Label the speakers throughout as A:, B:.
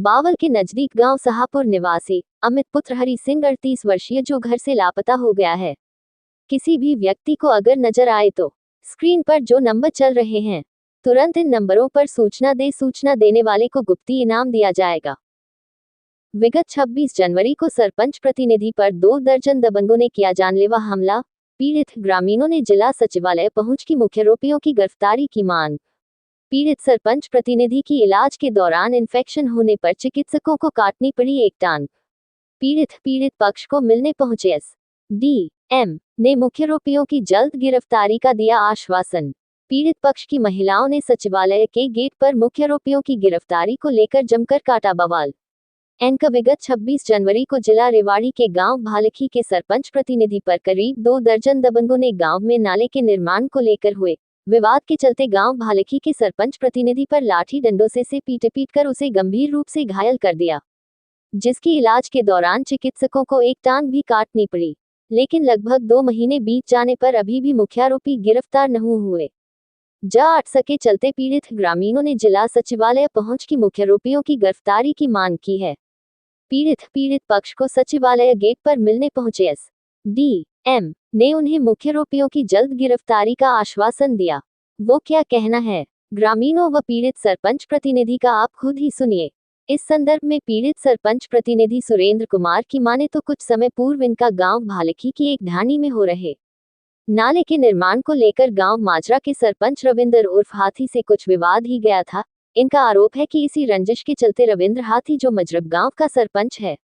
A: बावल के नजदीक गांव साहापुर निवासी अमित पुत्र हरि सिंह 38 वर्षीय जो घर से लापता हो गया है। किसी भी व्यक्ति को अगर नजर आए तो स्क्रीन पर जो नंबर चल रहे हैं तुरंत इन नंबरों पर सूचना देने वाले को गुप्ती इनाम दिया जाएगा। विगत 26 जनवरी को सरपंच प्रतिनिधि पर 2 दर्जन दबंगों ने किया जानलेवा हमला। पीड़ित ग्रामीणों ने जिला सचिवालय पहुंच की मुख्य आरोपियों की गिरफ्तारी की मांग। पीड़ित सरपंच प्रतिनिधि की इलाज के दौरान इन्फेक्शन होने पर चिकित्सकों को काटनी पड़ी एक टांग। पीड़ित पक्ष को मिलने पहुंचे एसडीएम ने मुख्य आरोपियों की जल्द गिरफ्तारी का दिया आश्वासन। पीड़ित पक्ष की महिलाओं ने सचिवालय के गेट पर मुख्य आरोपियों की गिरफ्तारी को लेकर जमकर काटा बवाल। विगत 26 जनवरी को जिला रेवाड़ी के गांव भालखी के सरपंच प्रतिनिधि पर करीब 2 दर्जन दबंगों ने गांव में नाले के निर्माण को लेकर हुए विवाद के चलते गांव भालखी के सरपंच प्रतिनिधि पर लाठी डंडों से पीट कर उसे गंभीर रूप से घायल कर दिया, जिसकी इलाज के दौरान चिकित्सकों को एक टांग भी काटनी पड़ी। लेकिन लगभग 2 महीने बीत जाने पर अभी भी मुख्य आरोपी गिरफ्तार नहीं हुए। अट सके चलते पीड़ित ग्रामीणों ने जिला सचिवालय पहुंच की मुख्य आरोपियों की गिरफ्तारी की मांग की है। पीड़ित पक्ष को सचिवालय गेट पर मिलने पहुंचे एसडीएम ने उन्हें मुख्य आरोपियों की जल्द गिरफ्तारी का आश्वासन दिया। वो क्या कहना है ग्रामीणों व पीड़ित सरपंच प्रतिनिधि का आप खुद ही सुनिए। इस संदर्भ में पीड़ित सरपंच प्रतिनिधि सुरेंद्र कुमार की माने तो कुछ समय पूर्व इनका गांव भालखी की एक ढाणी में हो रहे नाले के निर्माण को लेकर गांव माजरा के सरपंच रविंद्र उर्फ हाथी से कुछ विवाद ही गया था। इनका आरोप है कि इसी रंजिश के चलते रविंद्र हाथी जो मजरब गांव का सरपंच है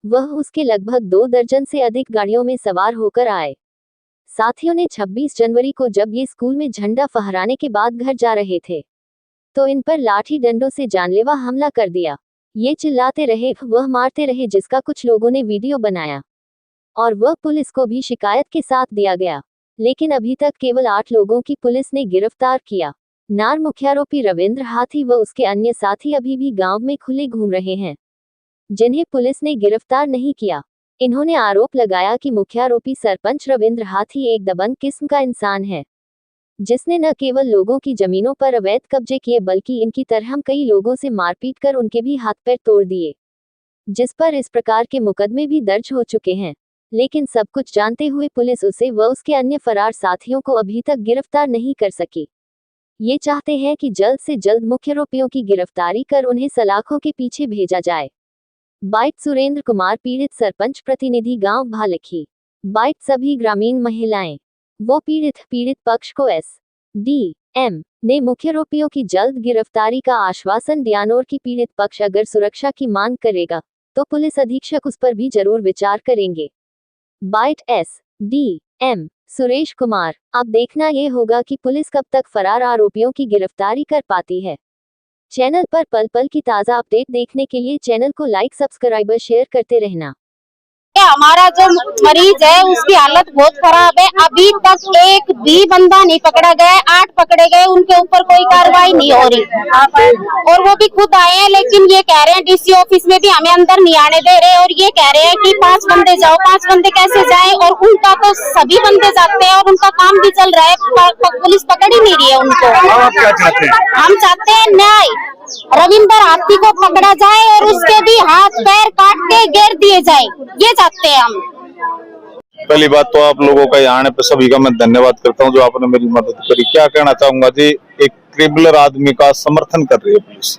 A: वह उसके लगभग 2 दर्जन से अधिक गाड़ियों में सवार होकर आए। साथियों ने 26 जनवरी को जब ये स्कूल में झंडा फहराने के बाद घर जा रहे थे तो इन पर लाठी डंडों से जानलेवा हमला कर दिया। ये चिल्लाते रहे, वह मारते रहे, जिसका कुछ लोगों ने वीडियो बनाया और वह पुलिस को भी शिकायत के साथ दिया गया। लेकिन अभी तक केवल 8 लोगों की पुलिस ने गिरफ्तार किया। नार मुख्य आरोपी रविंद्र हाथी व उसके अन्य साथी अभी भी गांव में खुले घूम रहे हैं, जिन्हें पुलिस ने गिरफ्तार नहीं किया। इन्होंने आरोप लगाया कि मुख्य आरोपी सरपंच रविंद्र हाथी एक दबंग किस्म का इंसान है, जिसने न केवल लोगों की जमीनों पर अवैध कब्जे किए बल्कि इनकी तरह कई लोगों से मारपीट कर उनके भी हाथ पैर तोड़ दिए, जिस पर इस प्रकार के मुकदमे भी दर्ज हो चुके हैं। लेकिन सब कुछ जानते हुए पुलिस उसे व उसके अन्य फरार साथियों को अभी तक गिरफ्तार नहीं कर सकी। ये चाहते हैं कि जल्द से जल्द मुख्य आरोपियों की गिरफ्तारी कर उन्हें सलाखों के पीछे भेजा जाए। बाइट सुरेंद्र कुमार, पीड़ित सरपंच प्रतिनिधि गांव भालखी। बाइट सभी ग्रामीण महिलाएं वो पीड़ित पक्ष को एसडीएम ने मुख्य आरोपियों की जल्द गिरफ्तारी का आश्वासन दिया और कि पीड़ित पक्ष अगर सुरक्षा की मांग करेगा तो पुलिस अधीक्षक उस पर भी जरूर विचार करेंगे। Bite SDM Suresh Kumar. अब देखना ये होगा कि पुलिस कब तक फरार आरोपियों की गिरफ्तारी कर पाती है। चैनल पर पल पल की ताज़ा अपडेट देखने के लिए चैनल को लाइक, सब्सक्राइब, शेयर करते रहना।
B: हमारा जो मरीज है उसकी हालत बहुत खराब है। अभी तक एक भी बंदा नहीं पकड़ा गया है। 8 पकड़े गए, उनके ऊपर कोई कार्रवाई नहीं हो रही और वो भी खुद आए हैं, लेकिन ये कह रहे हैं डीसी ऑफिस में भी हमें अंदर नहीं आने दे रहे और ये कह रहे हैं कि 5 बंदे जाओ। 5 बंदे कैसे जाएं? और उनका तो सभी बंदे जाते हैं और उनका काम भी चल रहा है, पुलिस पकड़ ही नहीं रही है उनको। हम चाहते हैं न्याय, रविंद्र हाथी को पकड़ा जाए और उसके भी हाथ पैर काट के घेर दिए जाए, ये चाहते हैं हम।
C: पहली बात तो आप लोगों का यहाँ आने पे सभी का मैं धन्यवाद करता हूँ जो आपने मेरी मदद करी। क्या कहना चाहूंगा जी, एक क्रिमिनल आदमी का समर्थन कर रही है पुलिस,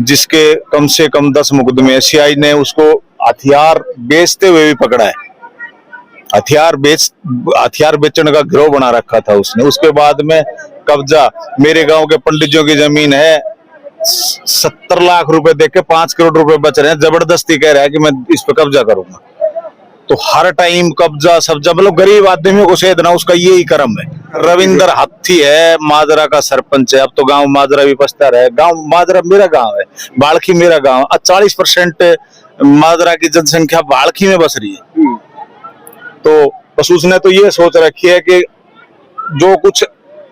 C: जिसके कम से कम 10 मुकदमे। सीआई ने उसको हथियार बेचते हुए भी पकड़ा है। हथियार बेचने का गिरोह बना रखा था उसने। उसके बाद में कब्जा, मेरे गांव के पंडितों की जमीन है, 70 लाख रुपए देके 5 करोड़ रुपए बच रहे हैं। जबरदस्ती कह रहा है कि मैं इस पे कब्जा करूंगा। तो हर टाइम कब्जा सब्जा, मतलब गरीब आदमियों को सेधना उसका यही कर्म है। रविंद्र हाथी है, माजरा का सरपंच है। अब तो गांव माजरा भी पछता रहा है। गांव माजरा मेरा गांव है, बालखी मेरा गांव। 40% माजरा की जनसंख्या बालखी में बस रही है। तो बस उसने तो ये सोच रखी है कि जो कुछ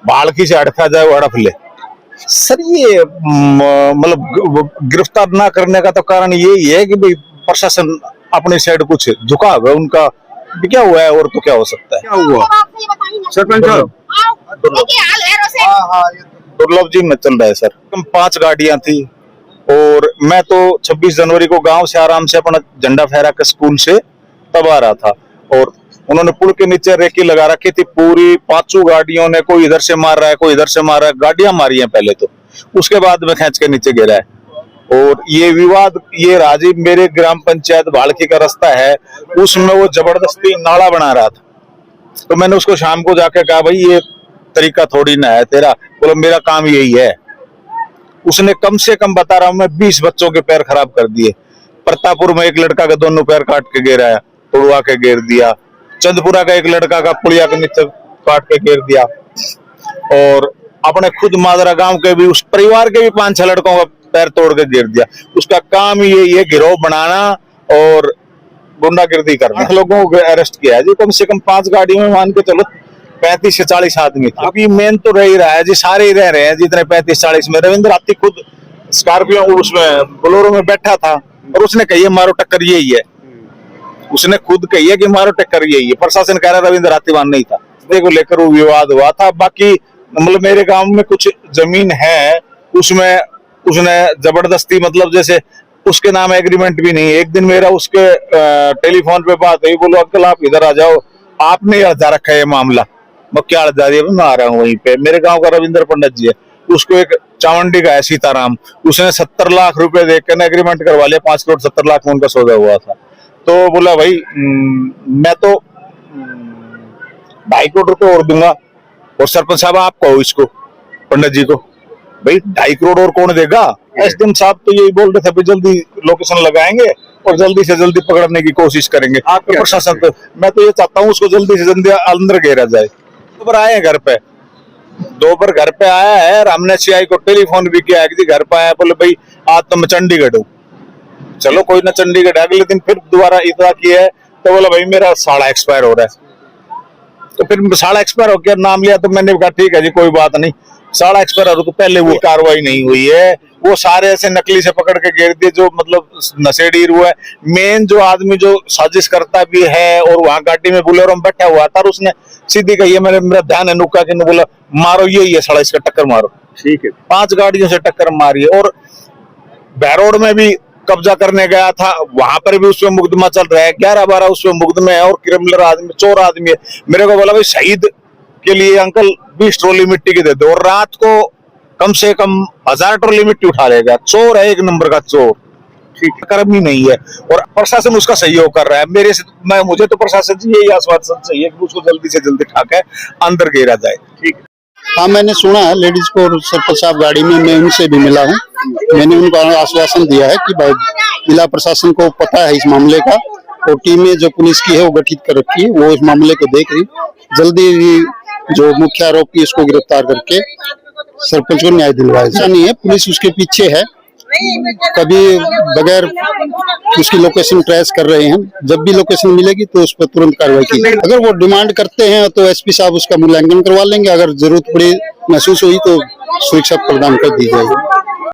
C: बालखी से हड़का जाए वो हड़प ले। सर ये मतलब गिरफ्तार ना करने का तो कारण यही है कि भाई प्रशासन अपनी साइड कुछ झुका हुआ है उनका। क्या हुआ है और तो क्या हो सकता है? क्या हुआ सरपंच? दुर्लभ जी में चल रहा है सर। 5 गाड़ियां थी, और मैं तो 26 जनवरी को गांव से आराम से अपना झंडा फहरा के स्कूल से तब आ रहा था, और उन्होंने पुल के नीचे रेकी लगा रखी थी पूरी, 5 गाड़ियों ने, कोई इधर से मार रहा है, कोई इधर से मार रहा है, गाड़ियां मारी हैं पहले तो, उसके बाद में खींच के नीचे गिरा है। और ये विवाद ये राजीव मेरे ग्राम पंचायत भाड़की का रास्ता है, उसमें वो जबरदस्ती नाला बना रहा था। तो मैंने उसको शाम को जाके कहा, भाई ये तरीका थोड़ी ना है तेरा, बोलो मेरा काम यही है। उसने कम से कम बता रहा हूं मैं 20 बच्चों के पैर खराब कर दिए। प्रतापपुर में एक लड़का का दोनों पैर काट के गिरा है, तोड़वा के गिर दिया। चंदपुरा का एक लड़का का पुलिया के नीचे काट के गिर दिया। और अपने खुद मादरा गांव के भी, उस परिवार के भी 5-6 लड़कों का पैर तोड़ के गिर दिया। उसका काम यही है गिरोह बनाना और गुंडागिर्दी करना। 8 लोगों को अरेस्ट किया है जी, कम से कम 5 गाड़ी में मान के चलो 35 से 40 आदमी थे। अभी मेन तो रह ही रहा है जी, सारे ही रह रहे हैं जितने 35-40 में। रविंद्र राती खुद स्कॉर्पियो उसमें बोलेरो में बैठा था और उसने कही मारो टक्कर यही है, उसने खुद कही है कि मारो टक्कर यही है। प्रशासन कह रहा रविंद्र रातीवान नहीं था, देखो लेकर वो विवाद हुआ था। बाकी मतलब मेरे गांव में कुछ जमीन है, उसमें उसने जबरदस्ती, मतलब जैसे उसके नाम एग्रीमेंट भी नहीं। एक दिन मेरा उसके टेलीफोन पे बात हुई, बोलो अंकल आप इधर आ जाओ, आपने हजा रखा है ये मामला। मैं क्या हजा दिया, मैं आ रहा हूँ वहीं पे। मेरे गांव का रविंद्र पंडित जी है, उसको एक चावंडी का है सीताराम, उसने 70 लाख रुपए देकर ना एग्रीमेंट करवा लिया। 5 करोड़ 70 लाख में उनका सौदा हुआ था। तो बोला भाई मैं तो 2.5 करोड़ रुपए और दूंगा, और सरपंच साहब आप कहो इसको पंडित जी को, भाई 2.5 करोड़ और कौन देगा। एसडीएम साहब तो यही बोल रहे थे जल्दी लोकेशन लगाएंगे और जल्दी से जल्दी पकड़ने की कोशिश करेंगे। आपके प्रशासन तो, मैं तो ये चाहता हूँ उसको जल्दी से जल्दी अंदर घेरा जाए। दोपहर आए घर पे, दोपहर घर पे आया है, हमने सीआई को टेलीफोन भी किया है कि घर पे आया, बोले भाई आज तो मैं चंडीगढ़ हूँ। चलो कोई ना, चंडीगढ़। अगले दिन फिर दोबारा इतना किया है, तो बोला भाई मेरा साड़ा एक्सपायर हो रहा है। तो फिर साड़ा एक्सपायर हो गया, नाम लिया, तो मैंने कहा ठीक है जी कोई बात नहीं, साड़ा एक्सपायर हो तो पहले वो कार्रवाई नहीं हुई है। वो सारे ऐसे नकली से पकड़ के गिर दिए जो मतलब नशेड़ी हुआ है। मेन जो आदमी जो साजिश करता भी है और वहां गाड़ी में बोलेरो में बैठा हुआ था, उसने सीधी कही है, मेरा ध्यान है नुक्का कि बोला मारो यही है साड़ा, इसका टक्कर मारो। ठीक है, 5 गाड़ियों से टक्कर मारी है। और बहरोड में भी कब्जा करने गया था, वहां पर भी उसमें मुकदमा चल रहा है। 11-12 उसमें मुकदमे है और क्रिमिनल आदमी, चोर आदमी है। मेरे को बोला भाई शहीद के लिए अंकल 20 ट्रॉली मिट्टी की दे दो, और रात को कम से कम 1000 ट्रॉली मिट्टी उठा लेगा। चोर है, एक नंबर का चोर, ठीक कर्म ही नहीं है। और प्रशासन उसका सहयोग कर रहा है। मुझे तो प्रशासन से यही आश्वासन चाहिए कि उसको जल्दी से जल्दी उठा के अंदर घेरा जाए। ठीक।
D: हाँ, मैंने सुना है लेडीज को और सरपंच साहब गाड़ी में, मैं उनसे भी मिला हूँ। मैंने उनको आश्वासन दिया है कि भाई जिला प्रशासन को पता है इस मामले का, और टीमें जो पुलिस की है वो गठित कर रखी है, वो इस मामले को देख रही, जल्दी जो मुख्य आरोपी उसको गिरफ्तार करके सरपंच को न्याय दिलवाए। ऐसा नहीं है, पुलिस उसके पीछे है, कभी बगैर उसकी लोकेशन ट्रेस कर रहे हैं। जब भी लोकेशन मिलेगी तो उस पर तुरंत कार्रवाई की। अगर वो डिमांड करते हैं तो एसपी साहब उसका मूल्यांकन करवा लेंगे, अगर जरूरत पड़ी महसूस हुई तो सुरक्षा प्रदान कर दी जाएगी।